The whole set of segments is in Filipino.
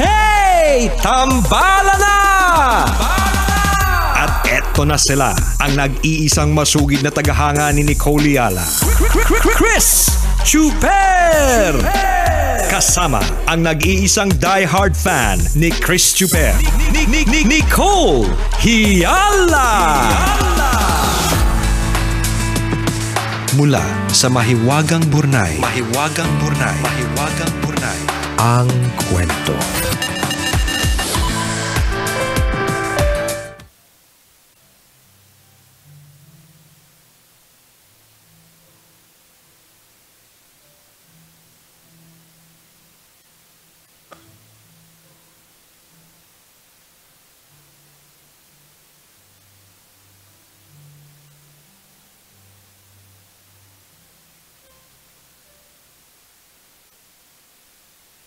Hey! Tambala na! At eto na sila, ang nag-iisang masugid na tagahanga ni Nicole Yala. Chris Chuper! Kasama ang nag-iisang die-hard fan ni Chris Chuper. Nicole Yala! Mula sa Mahiwagang Burnay, ang kwento.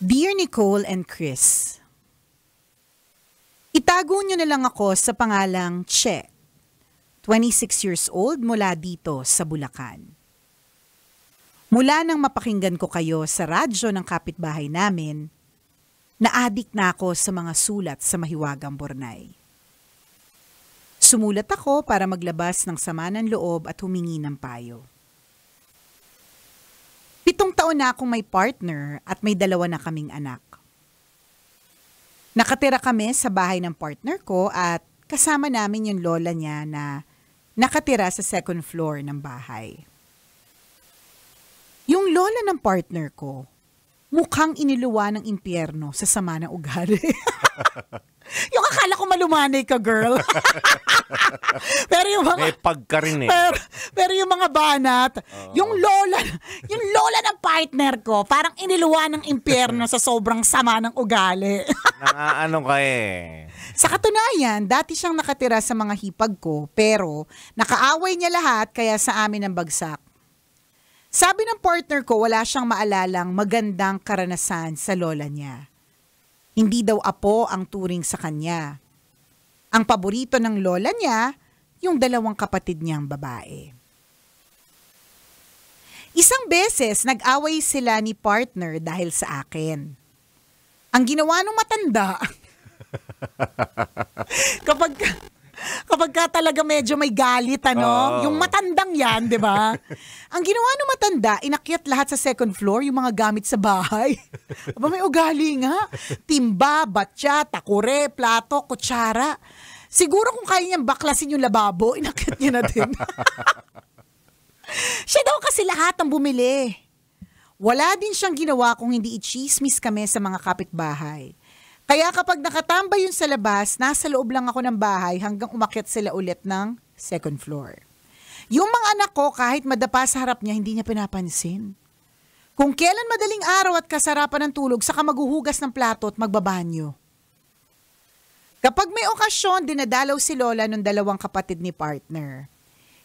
Dear Nicole and Chris, itago niyo na lang ako sa pangalang Che, 26 years old mula dito sa Bulacan. Mula nang mapakinggan ko kayo sa radyo ng kapitbahay namin, na-addict na ako sa mga sulat sa Mahiwagang Burnay. Sumulat ako para maglabas ng sama ng loob at humingi ng payo. 7 taon na akong may partner at may 2 na kaming anak. Nakatira kami sa bahay ng partner ko at kasama namin yung lola niya na nakatira sa 2nd floor ng bahay. Yung lola ng partner ko, mukhang iniluwa ng impyerno sa sama ng ugali. Yung akala ko malumanay ka, girl. Pero yung mga... May pagka rin eh. Pero yung mga banat, yung lola ng partner ko, parang iniluwa ng impyerno sa sobrang sama ng ugali. Ano ka eh. Sa katunayan, dati siyang nakatira sa mga hipag ko, pero nakaaway niya lahat kaya sa amin ang bagsak. Sabi ng partner ko, wala siyang maalalang magandang karanasan sa lola niya. Hindi daw apo ang turing sa kanya. Ang paborito ng lola niya, yung 2 kapatid niyang babae. Isang beses, nag-away sila ni partner dahil sa akin. Ang ginawa ng matanda, kapag ka talaga medyo may galit, yung matandang yan, di ba? Ang ginawa ng matanda, inakyat lahat sa 2nd floor yung mga gamit sa bahay. Aba, may ugali nga. Timba, batya, takure, plato, kutsara. Siguro kung kaya niyang baklasin yung lababo, inakyat niya na din. Siya daw kasi lahat ang bumili. Wala din siyang ginawa kung hindi i-chismis kami sa mga kapitbahay. Kaya kapag nakatambay yun sa labas, nasa loob lang ako ng bahay hanggang umakyat sila ulit ng 2nd floor. Yung mga anak ko, kahit madapa sa harap niya, hindi niya pinapansin. Kung kailan madaling araw at kasarapan ng tulog, saka maghuhugas ng plato at magbabanyo. Kapag may okasyon, dinadalaw si Lola ng 2 kapatid ni partner.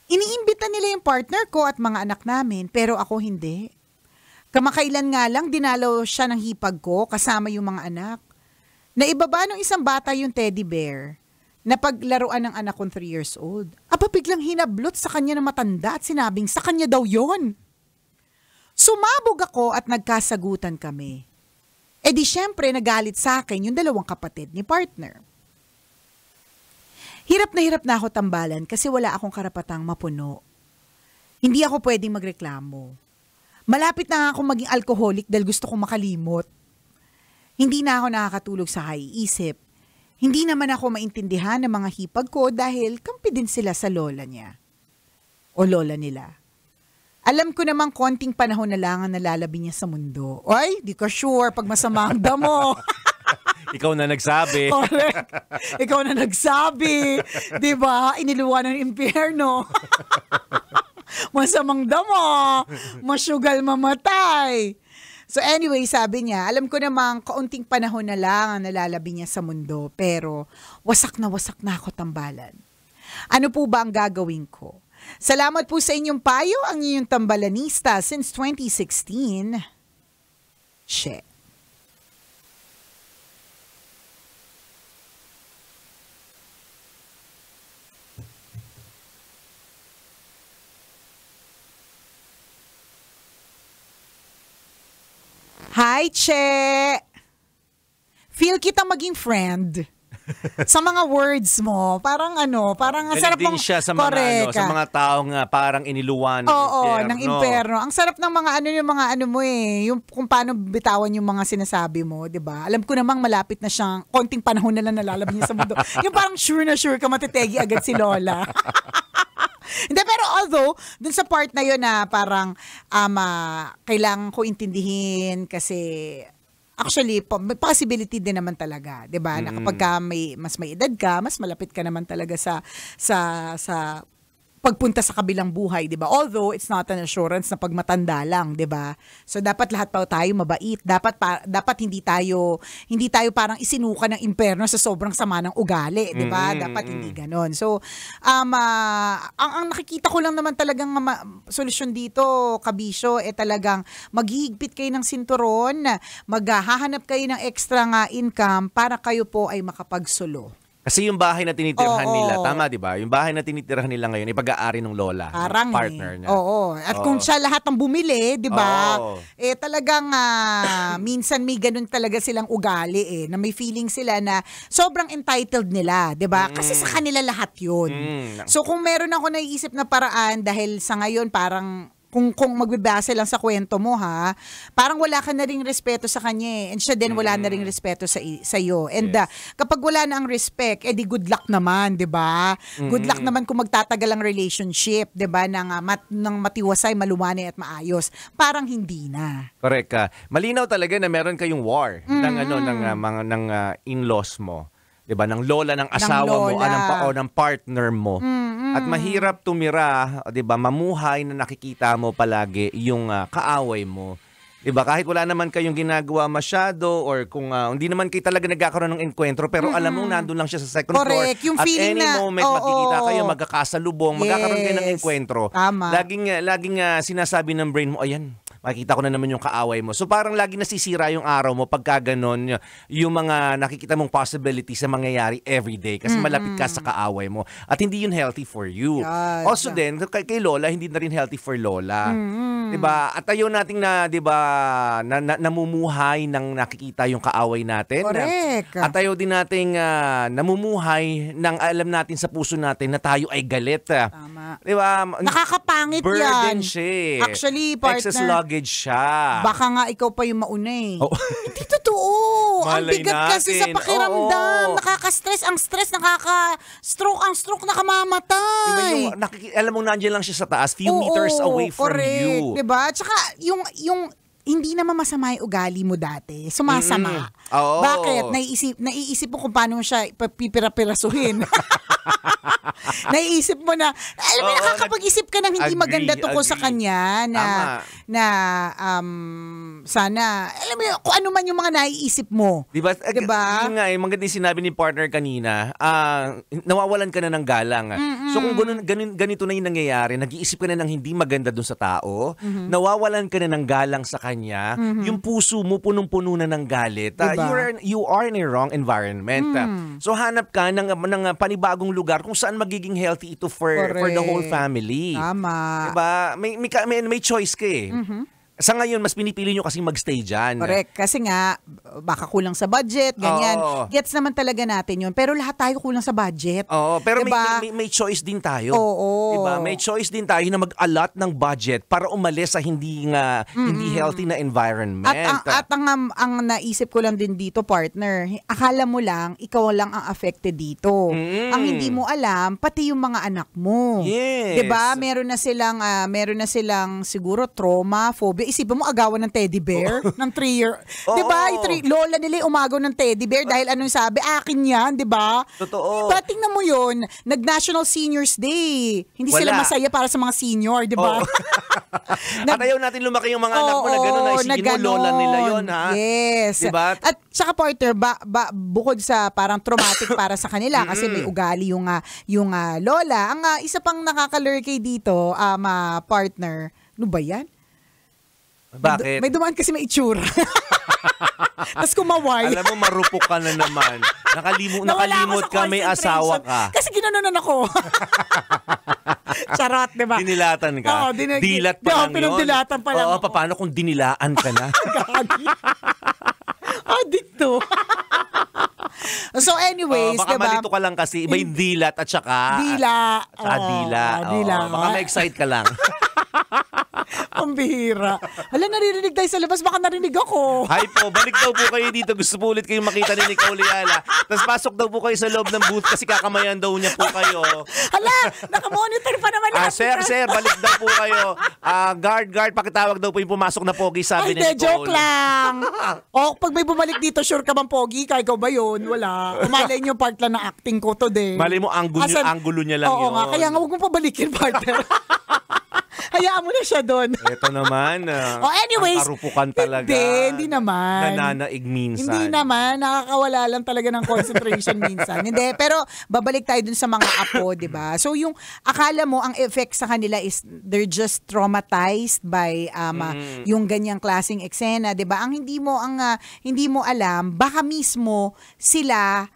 Iniimbita nila yung partner ko at mga anak namin, pero ako hindi. Kamakailan nga lang, dinalaw siya ng hipag ko kasama yung mga anak. Naibaba ng isang bata yung teddy bear na paglaruan ng anak kong 3 years old. Aba, biglang hinablot sa kanya ng matanda at sinabing sa kanya daw yon. Sumabog ako at nagkasagutan kami. E di syempre nagalit sa akin yung 2 kapatid ni partner. Hirap na ako tambalan kasi wala akong karapatang mapuno. Hindi ako pwedeng magreklamo. Malapit na nga akong maging alcoholic dahil gusto kong makalimot. Hindi na ako nakakatulog sa kaiisip. Hindi naman ako maintindihan ng mga hipag ko dahil kampi din sila sa lola niya. O lola nila. Alam ko namang konting panahon na lang ang nalalabi niya sa mundo. Ay, di ka sure pag masama ang damo. Ikaw na nagsabi. Correct. Ikaw na nagsabi. Diba? Iniluwa ng impyerno. Masamang damo. Masyugal mamatay. So anyway, sabi niya, alam ko namang kaunting panahon na lang ang nalalabi niya sa mundo, pero wasak na ako tambalan. Ano po ba ang gagawin ko? Salamat po sa inyong payo, ang inyong tambalanista since 2016. She. Hi, Che! Feel kitang maging friend. Sa mga words mo, parang parang ang Galing sarap din mong siya sa mga sa mga taong parang iniluwan ng impyerno. Ang sarap ng mga yung mga mo yung kung paano bitawan yung mga sinasabi mo, 'di ba? Alam ko namang malapit na siyang konting panahon na lang nalalabas niya sa mundo. Yung parang sure ka matitegi agad si Lola. Hindi, pero although, dun sa part na yun na parang kailangan ko intindihin kasi actually, may possibility din naman talaga, 'di ba? Na kapag mas may edad ka, mas malapit ka naman talaga sa pagpunta sa kabilang buhay, 'di ba? Although it's not an assurance na pag matanda lang, 'di ba? So dapat lahat pa tayo mabait. Dapat hindi tayo parang isinuka ng impyerno sa sobrang sama ng ugali, 'di ba? Dapat hindi ganoon. So ang nakikita ko lang naman talagang solusyon dito, kabisyo, talagang maghihigpit kayo ng sinturon, maghahanap kayo ng extra income para kayo po ay makapagsolo. Kasi yung bahay na tinitirhan nila, tama 'di ba? Yung bahay na tinitirhan nila ngayon, ipag-aari ng lola, parang partner niya. Oo. At kung siya lahat ng bumili, 'di ba? Talagang minsan may ganun talaga silang ugali na may feeling sila na sobrang entitled nila, 'di ba? Kasi sa kanila lahat 'yun. So kung meron ako naiisip na paraan dahil sa ngayon parang kung magbibase lang sa kwento mo parang wala ka na ring respeto sa kanya and siya din wala na ring respeto sa iyo. And kapag wala na ang respect, di good luck naman, 'di ba? Good luck naman kung magtatagal ang relationship, 'di ba? Nang matiwasay, malumanay at maayos. Parang hindi na. Correct ka. Malinaw talaga na meron kayong war ng in-laws mo. 'Di ba? Ng lola ng asawa mo, ng partner mo. At mahirap tumira, 'di ba? Mamuhay na nakikita mo palagi yung kaaway mo. 'Di ba? Kahit wala naman kayong ginagawa masyado or kung hindi naman kayo talaga nagkakaroon ng enkwentro pero alam mo nandun lang siya sa second floor. Yung at feeling any moment magkikita kayo, magkakasalubong, magkakaroon kayo ng enkwentro. Tama. Laging sinasabi ng brain mo, ayan, makikita ko na naman yung kaaway mo. So parang lagi nasisira yung araw mo pagka ganon, yung mga nakikita mong possibilities na mangyayari everyday kasi malapit ka sa kaaway mo. At hindi yun healthy for you. Yes. Also din, kay Lola, hindi na rin healthy for Lola. Diba? At ayaw nating namumuhay nang nakikita yung kaaway natin. Correct. At ayaw din nating namumuhay nang alam natin sa puso natin na tayo ay galit. Tama. Diba? Nakakapangit yan. Burden siya. Actually, partner. Excess luggage siya. Baka nga ikaw pa yung mauna Hindi totoo. Ang Malay bigat kasi sa natin. pakiramdam. Nakaka-stress. Ang stress, nakaka-stroke. Ang stroke, nakamamatay. Diba alam mo, nandiyan lang siya sa taas, few meters away from you. Diba? Tsaka, yung hindi naman masama yung ugali mo dati. Sumasama. Oo. Bakit? Naiisip mo kung paano siya pipira-pirasuhin. Naiisip mo na, alam mo, nakakapag-isip ka ng hindi maganda tungkol sa kanya sana, alam mo, kung ano man yung mga naiisip mo. Diba? Diba? Yun nga, maganda yung sinabi ni partner kanina, nawawalan ka na ng galang. So kung ganito na yung nangyayari, nag-iisip ka na ng hindi maganda dun sa tao, nawawalan ka na ng galang sa kanya, yung puso mo punong-puno na ng galit. Diba? You are in a wrong environment. So hanap ka ng panibagong lugar kung saan magiging healthy ito for the whole family. Tama. Diba? May choice ka Sa ngayon, mas pinipili nyo kasi magstay dyan. Correct. Kasi nga, baka kulang sa budget, ganyan. Gets naman talaga natin yun. Pero lahat tayo kulang sa budget. Oo, pero diba? may choice din tayo. Oo. Diba? May choice din tayo na mag-allot ng budget para umalis sa hindi healthy na environment. At ang naisip ko lang din dito, partner, akala mo lang, ikaw lang ang affected dito. Ang hindi mo alam, pati yung mga anak mo. Yes. Diba? Meron na silang siguro trauma, phobia. Isipin mo, agawan ng teddy bear ng 3-year. Diba? Lola nila umagaw ng teddy bear dahil anong sabi, akin yan, diba? Totoo. Diba? Tingnan mo yun, nag-National Seniors Day. Hindi sila masaya para sa mga senior, diba? At ayaw natin lumaki yung mga anak mo na gano'n, na isipin mo, lola nila yun, ha? Yes. Diba? At saka, partner, bukod sa parang traumatic para sa kanila kasi may ugali yung lola. Ang isa pang nakakalurkay dito, partner, ano ba yan? Bakit? May dumaan kasi may itsura. Tapos kumaway. Alam mo, marupok ka na naman. Nakalimot ka, may asawa ka. Kasi ginanunan ako. Charot, diba? Dinilatan ka. Dilat pa lang yun. Pinagdilatan pa lang. Oo, paano kung dinilaan ka na? Gagi. Adikto. So anyways, baka diba? malito ka lang kasi iba yung dilat at saka Dila. dila. Dila. Baka ma-excite ka lang. Ang bihira. Hala, naririnig tayo sa labas. Baka narinig ako. Hi po, balik daw po kayo dito. Gusto po ulit kayong makita ni Nicole Ayala. Tapos pasok daw po kayo sa loob ng booth kasi kakamayan daw niya po kayo. Hala, nakamonitor pa naman natin. Sir, balik daw po kayo. Guard, pakitawag daw po yung pumasok na pogi, sabi ni Nicole. Joke lang. Pag may bumalik dito, sure ka bang pogi? Kaya ikaw ba yun? Wala. Umalay niyo part lang ng acting ko today. Malay mo, anggulo niya lang yun. Oo nga, kaya nga huwag mo pabalikin, partner. Hayaan mo na siya doon. Ito naman. Anyways, ang karupukan talaga. Hindi naman. Nananaig minsan. Hindi naman. Nakakawala lang talaga ng concentration minsan. Hindi. Pero babalik tayo dun sa mga apo, di ba? So yung akala mo, ang effect sa kanila is they're just traumatized by yung ganyang klaseng eksena, di ba? Ang hindi mo alam, baka mismo sila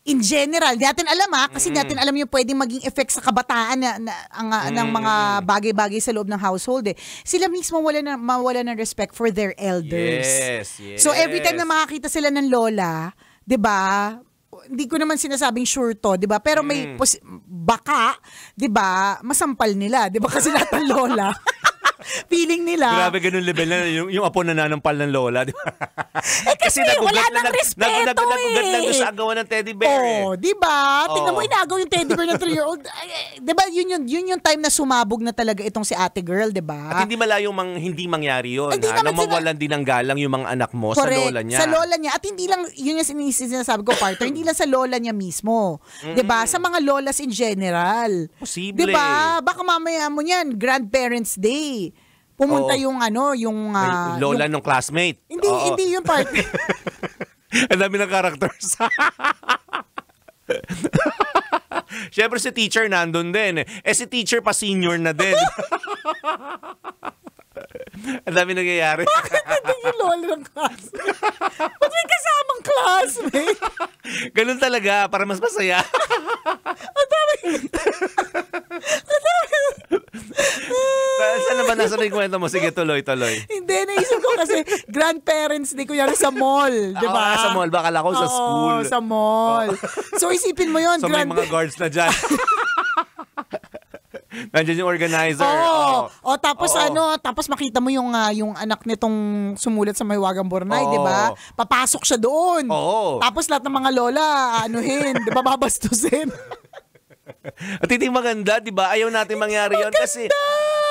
in general, di natin alam kasi di natin alam yung pwedeng maging effect sa kabataan ng mga bagay-bagay sa loob ng household Sila mismo mawala ng respect for their elders. Yes. So every time na makakita sila ng lola, di ba, hindi ko naman sinasabing sure to, di ba? Pero may baka, di ba, masampal nila, di ba? Kasi lahat ng lola. Feeling nila. Grabe, ganun level na yung apo nananampal ng lola. Di ba? Kasi wala nang respeto nagugat lang doon sa agawan ng teddy bear. Di ba? Tingnan mo, inagaw yung teddy bear ng 3-year-old. Di ba, yun yung time na sumabog na talaga itong si ate girl, di ba? At hindi malayong hindi mangyari yun. Na mawalan din ng galang yung mga anak mo. Correct, sa lola niya. Sa lola niya. At hindi lang, yun yung sinasabi ko, partner, hindi lang sa lola niya mismo. Di ba? Sa mga lolas in general. Posible. Di ba? Baka mamaya mo yan, Grandparents' Day. Pumunta yung lola ng classmate. Hindi yung partner. Ang dami ng characters. Siyempre si teacher nandun din. Si teacher pa senior na din. Ang dami nangyayari. Bakit hindi yung lola ng classmate? Ba't may kasamang classmate? Ganun talaga, para mas masaya. Ang dami. Saan na ba nasa yung kwento mo? Sige, tuloy. Hindi, naisip ko kasi grandparents di ko yan sa mall, di ba? Sa mall, baka ko sa school. Oo, sa mall. So isipin mo yun. So may mga guards na dyan. Nandiyan yung organizer. Tapos makita mo yung anak nitong sumulat sa Mahiwagang Bornay, di ba? Papasok siya doon. Tapos lahat ng mga lola, di ba, babastusin. At hindi maganda, di ba? Ayaw natin mangyari yun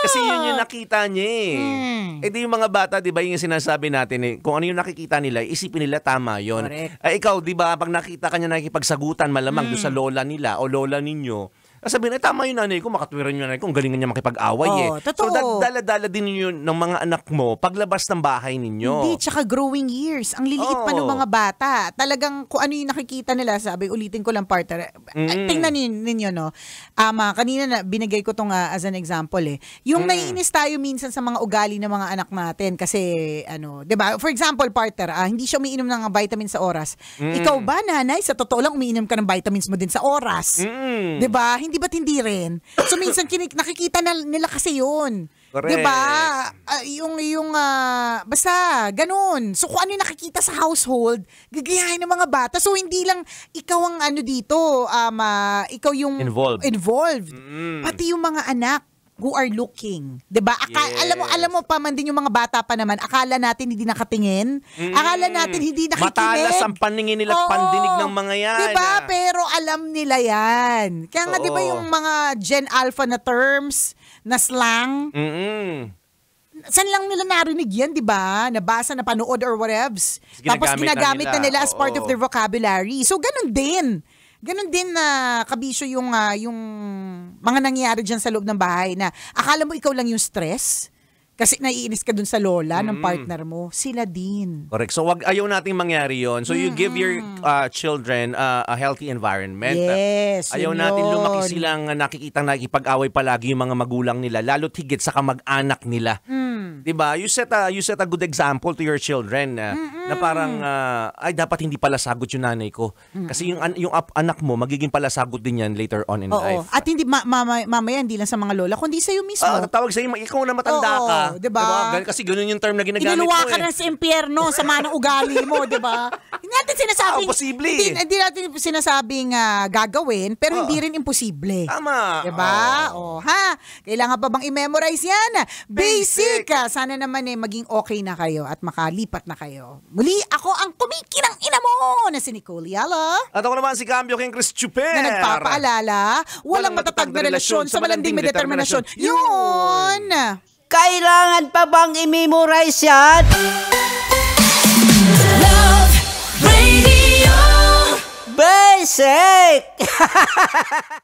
kasi yun yung nakita niya di yung mga bata, di ba, yung sinasabi natin kung ano yung nakikita nila, isipin nila tama yun. Ikaw, di ba, pag nakita ka niya nakikipagsagutan malamang doon sa lola nila o lola ninyo, sabihin na, tama yung nanay ko, makatwiran yung nanay ko, ang galingan niya makipag-away totoo. So, dala-dala din ninyo ng mga anak mo paglabas ng bahay ninyo. Hindi, tsaka growing years. Ang liliit pa ng mga bata. Talagang kung ano yung nakikita nila, sabi, ulitin ko lang, partner. Tingnan ninyo, no? Kanina na, binigay ko tong as an example Yung naiinis tayo minsan sa mga ugali ng mga anak natin kasi, di ba? For example, partner, hindi siya umiinom ng vitamins sa oras. Ikaw ba, nanay? Sa totoo lang, umiinom ka ng vitamins mo din sa oras. Di ba? Hindi ba't hindi rin? So minsan nakikita nila kasi yun. Correct. 'Di ba? Basta ganun. So kung ano yung nakikita sa household, gagayahin ng mga bata. So hindi lang ikaw ang dito, ikaw yung involved. Pati yung mga anak who are looking. 'Di ba? Alam mo pa man din yung mga bata pa naman, akala natin hindi nakatingin. Akala natin hindi nakikinig. Matalas ang paningin nila at pandinig ng mga yan. 'Di ba? Pero alam nila yan. Kaya nga 'di ba yung mga Gen Alpha na terms, na slang? Saan lang nila narinig yan, 'di ba? Nabasa, napanood or whatever. Tapos ginagamit na nila as part of their vocabulary. So ganun din. Ganon din na kabisyo yung mga nangyayari dyan sa loob ng bahay na akala mo ikaw lang yung stress kasi naiinis ka dun sa lola ng partner mo. Sila din. Correct. So ayaw nating mangyari yon. So you give your children a healthy environment. Yes. Ayaw natin lumaki silang nakikipag-away palagi yung mga magulang nila, lalo't higit sa kamag-anak nila. Diba? You set a good example to your children na parang ay dapat hindi pala sagot yung nanay ko. Kasi yung anak mo magiging pala sagot din yan later on in life. At hindi mamaya hindi lang sa mga lola kundi sa iyo mismo. Tawag sa iyo, ikaw na matanda ka. Diba? Kasi ganun yung term na ginagamit Inuluwa mo ka na sa impyerno, sama ng ugali mo, diba? Hindi natin sinasabing posible. Hindi natin sinasabing gagawin, pero hindi rin imposible. Tama. Diba? Kailangan pa bang i-memorize yan? Basic. Sana naman maging okay na kayo at makalipat na kayo. Muli, ako ang kumikinang ina mo na si Nicole Yala. At ako naman si Cambio King Chris Chuper. Na nagpapaalala, walang matatag na relasyon sa malanding may determinasyon. Yun! Kailangan pa bang i-memorize yan? Love Radio. Basic!